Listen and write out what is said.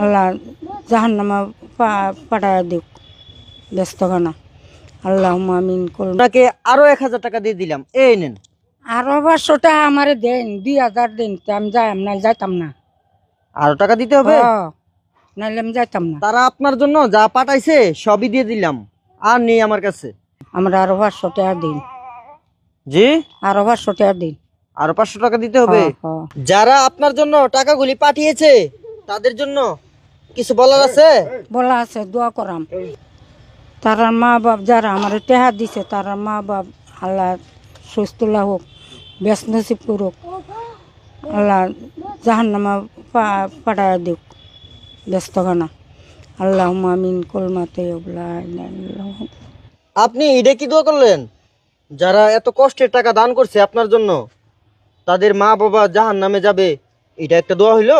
আল্লাহ জাহান্নামা পাঠায় দিক ব্যস্ত খানা আল্লাহ আমিন কল। আপনাকে আরো 1000 টাকা দিয়ে দিলাম, এই নেন। আরো 500 আমারে দেন, 2000 দেন, আমি যাইম না, যাইতাম না। আরো টাকা দিতে হবে? নাইলে আমি যাইতাম না। তারা আপনার জন্য যা পাঠাইছে সবই দিয়ে দিলাম, আর নেই আমার কাছে। আমরা আরো 500 দিন। জি, আরো 500 দিন। আরো 500 টাকা দিতে হবে। হ্যাঁ। যারা আপনার জন্য টাকাগুলি পাঠিয়েছে তাদের জন্য কিছু বলার আছে? বলা আছে, দোয়া করাম। তার মা বাপ যারা আমার টেহা দিছে, তার মা বাপ আল্লাহ সুস্থ হোক, বেশ নসিব করুক, আল্লাহ জাহান্নামা পাঠায় দিক ব্যস্ত খানা আল্লাহ আমিন কলমাতে। আপনি এটা কি দোয়া করলেন? যারা এত কষ্টের টাকা দান করছে আপনার জন্য, তাদের মা বাবা জাহান্নামে যাবে, এটা একটা দোয়া হইলো?